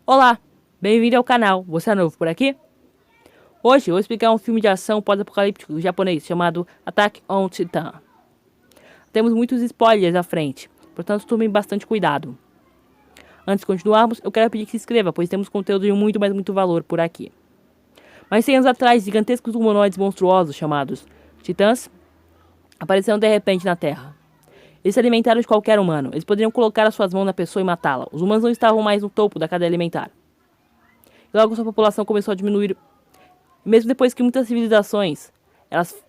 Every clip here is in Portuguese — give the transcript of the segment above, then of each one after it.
Olá, bem-vindo ao canal. Você é novo por aqui? Hoje eu vou explicar um filme de ação pós-apocalíptico japonês chamado Attack on Titan. Temos muitos spoilers à frente, portanto tomem bastante cuidado. Antes de continuarmos, eu quero pedir que se inscreva, pois temos conteúdo de muito, mas muito valor por aqui. Mas 100 anos atrás, gigantescos humanoides monstruosos chamados Titãs apareceram de repente na Terra. Eles se alimentaram de qualquer humano. Eles poderiam colocar as suas mãos na pessoa e matá-la. Os humanos não estavam mais no topo da cadeia alimentar. E logo sua população começou a diminuir. Mesmo depois que muitas civilizações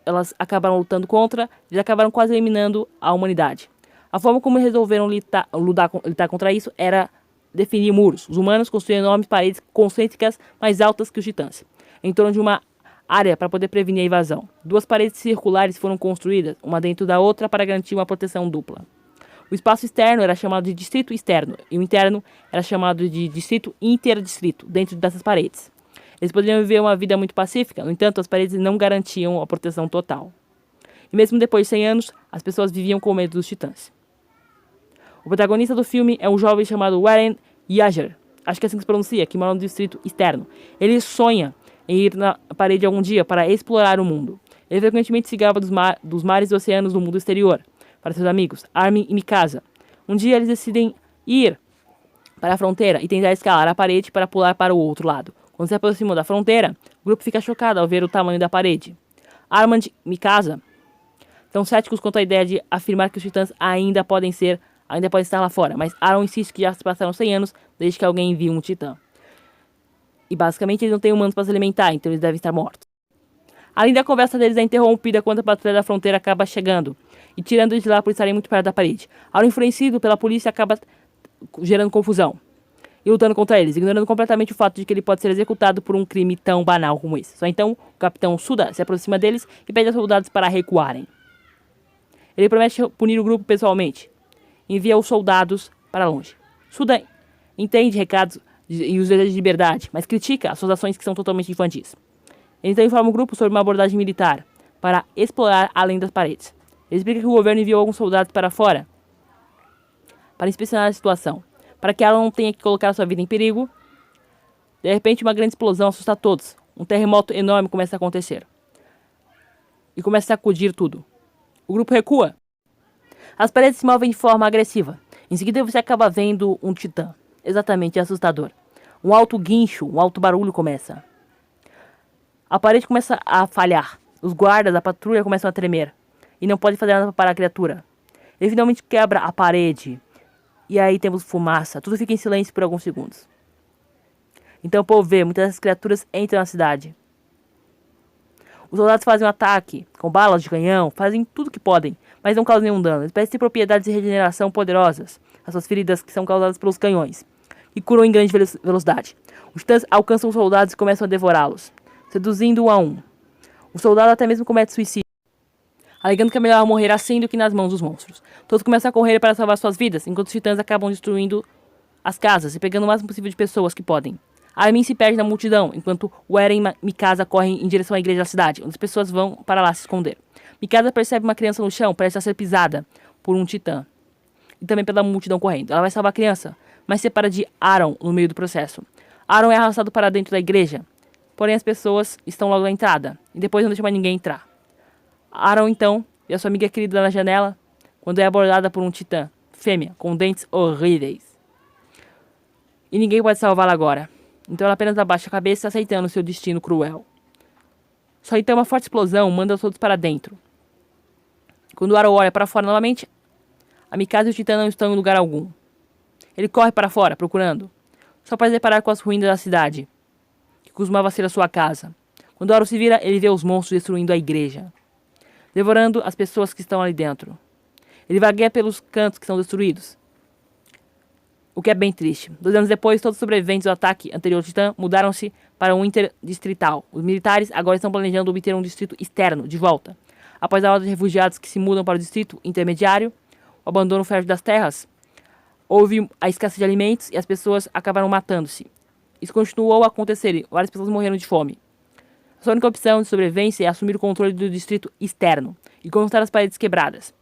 elas acabaram lutando contra, eles acabaram quase eliminando a humanidade. A forma como resolveram lutar contra isso era definir muros. Os humanos construíram enormes paredes concêntricas mais altas que os titãs, em torno de uma área para poder prevenir a invasão. Duas paredes circulares foram construídas, uma dentro da outra, para garantir uma proteção dupla. O espaço externo era chamado de distrito externo e o interno era chamado de distrito interdistrito, dentro dessas paredes. Eles poderiam viver uma vida muito pacífica, no entanto, as paredes não garantiam a proteção total. E mesmo depois de 100 anos, as pessoas viviam com medo dos titãs. O protagonista do filme é um jovem chamado Eren Yeager, acho que é assim que se pronuncia, que mora no distrito externo. Ele sonha em ir na parede algum dia para explorar o mundo. Ele frequentemente se gaba dos mares e oceanos do mundo exterior, para seus amigos, Armin e Mikasa. Um dia eles decidem ir para a fronteira e tentar escalar a parede para pular para o outro lado. Quando se aproximam da fronteira, o grupo fica chocado ao ver o tamanho da parede. Armin e Mikasa são céticos quanto à ideia de afirmar que os titãs ainda podem estar lá fora, mas Aaron insiste que já se passaram 100 anos desde que alguém viu um titã. E basicamente eles não têm humanos para se alimentar, então eles devem estar mortos. Além da conversa deles é interrompida quando a patrulha da fronteira acaba chegando e tirando eles de lá por estarem muito perto da parede. Aaron, influenciado pela polícia, acaba gerando confusão e lutando contra eles, ignorando completamente o fato de que ele pode ser executado por um crime tão banal como esse. Só então, o capitão Suda se aproxima deles e pede aos soldados para recuarem. Ele promete punir o grupo pessoalmente e envia os soldados para longe. Suda entende recados e os desejos de liberdade, mas critica as suas ações que são totalmente infantis. Ele então informa o grupo sobre uma abordagem militar para explorar além das paredes. Ele explica que o governo enviou alguns soldados para fora para inspecionar a situação, para que ela não tenha que colocar sua vida em perigo. De repente, uma grande explosão assusta todos. Um terremoto enorme começa a acontecer e começa a sacudir tudo. O grupo recua. As paredes se movem de forma agressiva. Em seguida, você acaba vendo um titã. Exatamente, assustador. Um alto guincho, um alto barulho começa. A parede começa a falhar. Os guardas da patrulha começam a tremer. E não podem fazer nada para parar a criatura. Ele finalmente quebra a parede. E aí temos fumaça. Tudo fica em silêncio por alguns segundos. Então o povo vê, muitas dessas criaturas entram na cidade. Os soldados fazem um ataque com balas de canhão, fazem tudo que podem, mas não causam nenhum dano. Eles parecem ter propriedades de regeneração poderosas. As suas feridas que são causadas pelos canhões e curam em grande velocidade. Os titãs alcançam os soldados e começam a devorá-los, seduzindo um a um. O soldado até mesmo comete suicídio, alegando que é melhor morrer assim do que nas mãos dos monstros. Todos começam a correr para salvar suas vidas, enquanto os titãs acabam destruindo as casas e pegando o máximo possível de pessoas que podem. Armin se perde na multidão, enquanto o Eren e Mikasa correm em direção à igreja da cidade, onde as pessoas vão para lá se esconder. Mikasa percebe uma criança no chão, prestes a ser pisada por um titã, e também pela multidão correndo. Ela vai salvar a criança, mas se separa de Aaron no meio do processo. Aaron é arrastado para dentro da igreja, porém as pessoas estão logo na entrada, e depois não deixam mais ninguém entrar. Aaron então vê a sua amiga querida na janela, quando é abordada por um titã, fêmea, com dentes horríveis. E ninguém pode salvá-la agora. Então ela apenas abaixa a cabeça, aceitando seu destino cruel. Só então uma forte explosão manda todos para dentro. Quando Aaron olha para fora novamente, a Mikasa e o titã não estão em lugar algum. Ele corre para fora, procurando, só para se deparar com as ruínas da cidade, que costumava ser a sua casa. Quando Aaron se vira, ele vê os monstros destruindo a igreja, devorando as pessoas que estão ali dentro. Ele vagueia pelos cantos que são destruídos, o que é bem triste. 2 anos depois, todos os sobreviventes do ataque anterior ao Titã mudaram-se para um interdistrital. Os militares agora estão planejando obter um distrito externo de volta. Após a ordem de refugiados que se mudam para o distrito intermediário, o abandono fértil das terras, houve a escassez de alimentos e as pessoas acabaram matando-se. Isso continuou a acontecer e várias pessoas morreram de fome. A sua única opção de sobrevivência é assumir o controle do distrito externo e conquistar as paredes quebradas.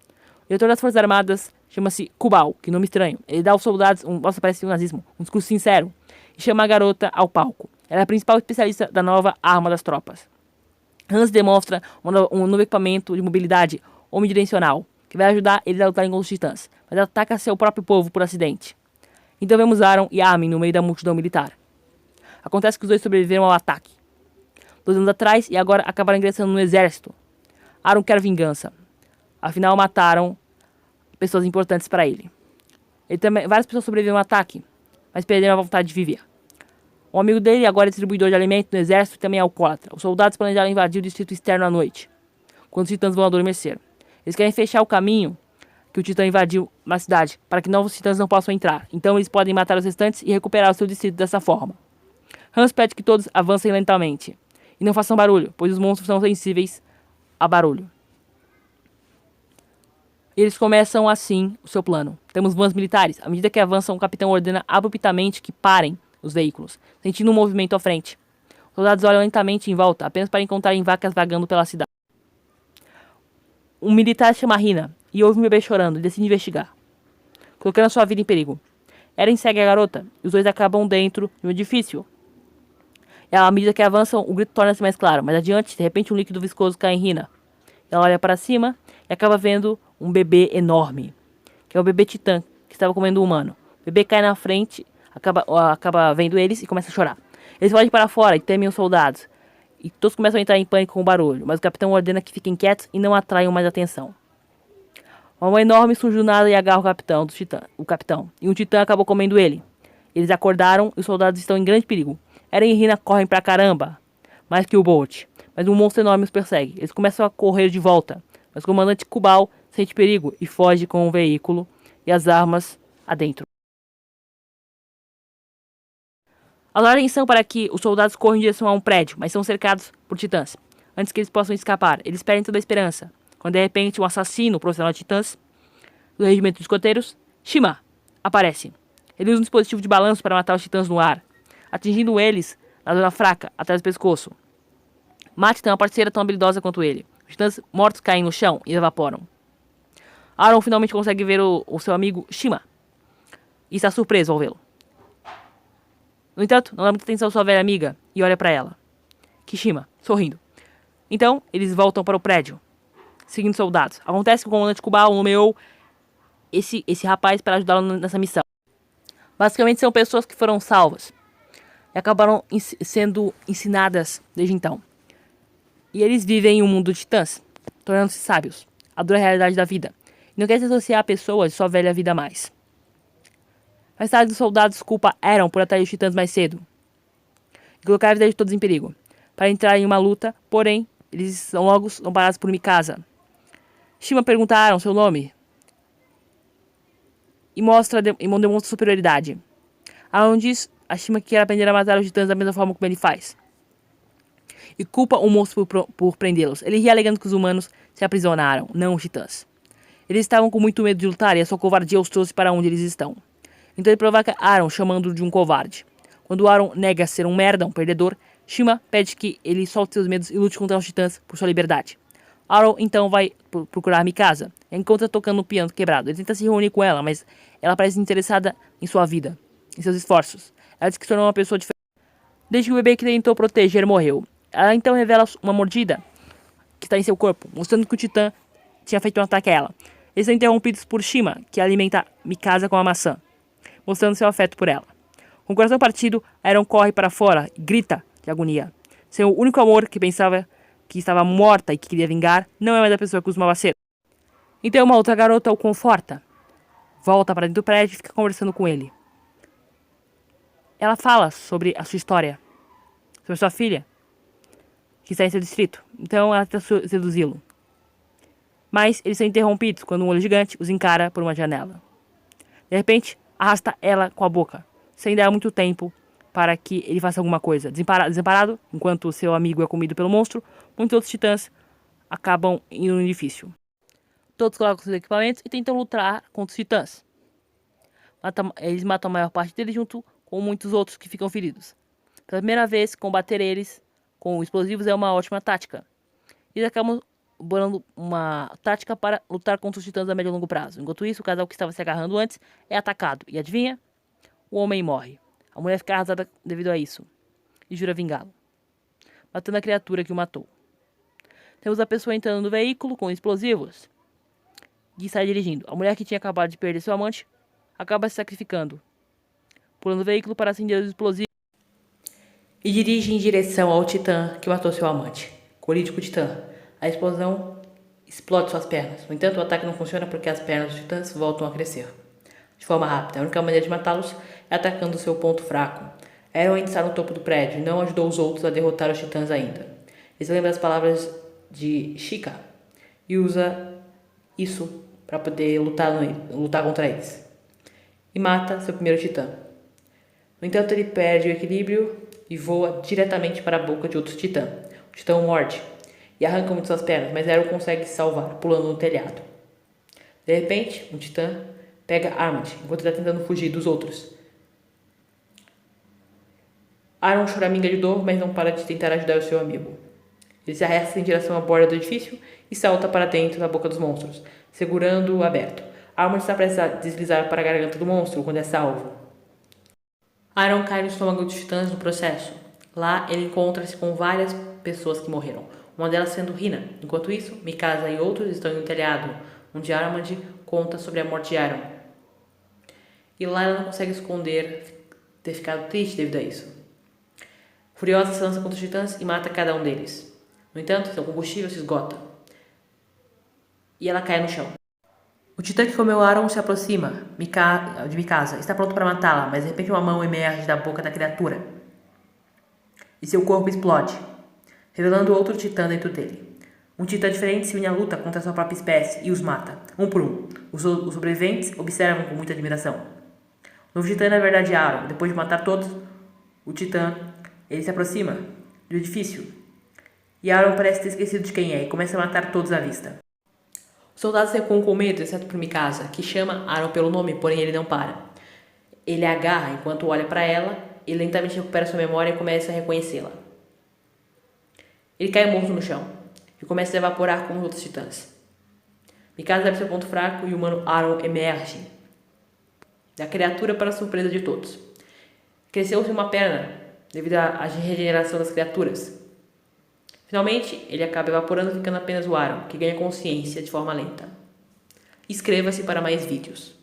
O diretor das Forças Armadas, chama-se Kubal, que nome estranho. Ele dá aos soldados nossa, parece um nazismo, um discurso sincero, e chama a garota ao palco. Ela é a principal especialista da nova arma das tropas. Hans demonstra um novo equipamento de mobilidade omnidirecional, que vai ajudar eles a lutarem contra os titãs, mas ataca seu próprio povo por acidente. Então vemos Aaron e Armin no meio da multidão militar. Acontece que os dois sobreviveram ao ataque 2 anos atrás e agora acabaram ingressando no exército. Aaron quer vingança. Afinal, mataram pessoas importantes para ele. Várias pessoas sobreviveram ao ataque, mas perderam a vontade de viver. Um amigo dele agora é distribuidor de alimentos no exército e também é alcoólatra. Os soldados planejaram invadir o distrito externo à noite, quando os titãs vão adormecer. Eles querem fechar o caminho que o titã invadiu na cidade, para que novos titãs não possam entrar. Então eles podem matar os restantes e recuperar o seu distrito dessa forma. Hans pede que todos avancem lentamente e não façam barulho, pois os monstros são sensíveis a barulho. Eles começam assim o seu plano. Temos vans militares. À medida que avançam, o capitão ordena abruptamente que parem os veículos, sentindo um movimento à frente. Os soldados olham lentamente em volta, apenas para encontrarem vacas vagando pela cidade. Um militar chama Rina e ouve um bebê chorando e decide investigar, colocando sua vida em perigo. Eren segue a garota e os dois acabam dentro de um edifício. E à medida que avançam, o grito torna-se mais claro, mas adiante, de repente, um líquido viscoso cai em Rina. Ela olha para cima e acaba vendo um bebê enorme, que é o bebê titã, que estava comendo um humano. O bebê cai na frente, acaba vendo eles e começa a chorar. Eles fogem para fora e temem os soldados. E todos começam a entrar em pânico com o barulho, mas o capitão ordena que fiquem quietos e não atraiam mais atenção. Uma mão enorme surge do nada e agarra o capitão. E um titã acabou comendo ele. Eles acordaram e os soldados estão em grande perigo. Eren e Rina correm pra caramba, mais que o Bolt. Mas um monstro enorme os persegue. Eles começam a correr de volta, mas o comandante Kubal sente perigo e foge com o veículo e as armas adentro. As ordens são para que os soldados corram em direção a um prédio, mas são cercados por titãs. Antes que eles possam escapar, eles perdem toda a esperança, quando de repente um assassino profissional de titãs do regimento de escoteiros, Shima, aparece. Ele usa um dispositivo de balanço para matar os titãs no ar, atingindo eles na zona fraca, atrás do pescoço. Mate tem uma parceira tão habilidosa quanto ele. Os titãs mortos caem no chão e evaporam. Aaron finalmente consegue ver o seu amigo Shima e está surpreso ao vê-lo. No entanto, não dá muita atenção à sua velha amiga e olha para ela. Kishima, sorrindo. Então, eles voltam para o prédio, seguindo soldados. Acontece que o comandante Kubal nomeou esse rapaz para ajudá-lo nessa missão. Basicamente, são pessoas que foram salvas e acabaram sendo ensinadas desde então. E eles vivem em um mundo de titãs, tornando-se sábios, a dura realidade da vida. E não quer se associar a pessoas de sua velha vida mais. Mais tarde, os soldados culpam Eren por atrair os titãs mais cedo e colocar a vida de todos em perigo, para entrar em uma luta, porém, eles são logo parados por Mikasa. Shima pergunta a Eren seu nome e demonstra superioridade. Eren diz a Shima que quer aprender a matar os titãs da mesma forma como ele faz. E culpa o monstro por prendê-los. Ele ri alegando que os humanos se aprisionaram, não os titãs. Eles estavam com muito medo de lutar e a sua covardia os trouxe para onde eles estão. Então ele provoca Aaron chamando-o de um covarde. Quando Aaron nega ser um merda, um perdedor, Shima pede que ele solte seus medos e lute contra os titãs por sua liberdade. Aaron então vai procurar Mikasa e a encontra tocando um piano quebrado. Ele tenta se reunir com ela, mas ela parece interessada em sua vida, em seus esforços. Ela diz que se tornou uma pessoa diferente desde que o bebê que tentou proteger morreu. Ela então revela uma mordida que está em seu corpo, mostrando que o titã tinha feito um ataque a ela. Eles são interrompidos por Shima, que alimenta Mikasa com a maçã, mostrando seu afeto por ela. Com o coração partido, Eren corre para fora e grita de agonia. Seu único amor, que pensava que estava morta e que queria vingar, não é mais a pessoa que costumava ser. Então uma outra garota o conforta, volta para dentro do prédio e fica conversando com ele. Ela fala sobre a sua história, sobre sua filha, que está em seu distrito. Então ela tenta seduzi-lo. Mas eles são interrompidos quando um olho gigante os encara por uma janela. De repente, arrasta ela com a boca, sem dar muito tempo para que ele faça alguma coisa. Desamparado, enquanto seu amigo é comido pelo monstro, muitos outros titãs acabam indo no edifício. Todos colocam seus equipamentos e tentam lutar contra os titãs. Eles matam a maior parte deles junto com muitos outros que ficam feridos. Pela primeira vez, combater eles com explosivos é uma ótima tática. Eles acabam bolando uma tática para lutar contra os titãs a médio e longo prazo. Enquanto isso, o casal que estava se agarrando antes é atacado. E adivinha? O homem morre. A mulher fica arrasada devido a isso e jura vingá-lo, matando a criatura que o matou. Temos a pessoa entrando no veículo com explosivos e sai dirigindo. A mulher que tinha acabado de perder seu amante acaba se sacrificando, pulando o veículo para acender os explosivos e dirige em direção ao titã que matou seu amante. Colide com o titã. A explosão explode suas pernas. No entanto, o ataque não funciona porque as pernas dos titãs voltam a crescer de forma rápida. A única maneira de matá-los é atacando seu ponto fraco. Aeron ainda está no topo do prédio e não ajudou os outros a derrotar os titãs ainda. Ele se lembra das palavras de Chica e usa isso para poder lutar contra eles. E mata seu primeiro titã. No entanto, ele perde o equilíbrio e voa diretamente para a boca de outro titã. O titã o morde e arranca uma de suas pernas, mas Aeron consegue se salvar, pulando no telhado. De repente, um titã pega Armand, enquanto está tentando fugir dos outros. Aeron choraminga de dor, mas não para de tentar ajudar o seu amigo. Ele se arrasta em direção à borda do edifício e salta para dentro da boca dos monstros, segurando-o aberto. Armand está prestes a deslizar para a garganta do monstro quando é salvo. Aeron cai no estômago dos titãs no processo. Lá, ele encontra-se com várias pessoas que morreram, uma delas sendo Rina. Enquanto isso, Mikasa e outros estão em um telhado, onde Armand conta sobre a morte de Aeron. E lá ela não consegue esconder ter ficado triste devido a isso. Furiosa, se lança contra os titãs e mata cada um deles. No entanto, seu combustível se esgota e ela cai no chão. O titã que comeu Aeron se aproxima de Mikasa. Está pronto para matá-la, mas de repente uma mão emerge da boca da criatura e seu corpo explode, revelando outro titã dentro dele. Um titã diferente se une à luta contra sua própria espécie e os mata, um por um. Os sobreviventes observam com muita admiração. O novo titã é na verdade Aeron. Depois de matar todos, o titã ele se aproxima do edifício e Aeron parece ter esquecido de quem é e começa a matar todos à vista. Os soldados recuam com medo, exceto por Mikasa, que chama Aeron pelo nome, porém ele não para. Ele a agarra enquanto olha para ela e lentamente recupera sua memória e começa a reconhecê-la. Ele cai morto no chão e começa a se evaporar como os outros titãs. Mikasa abre seu ponto fraco e o humano Aeron emerge da criatura para a surpresa de todos. Cresceu-se uma perna devido à regeneração das criaturas. Finalmente, ele acaba evaporando, ficando apenas o Aeron, que ganha consciência de forma lenta. Inscreva-se para mais vídeos.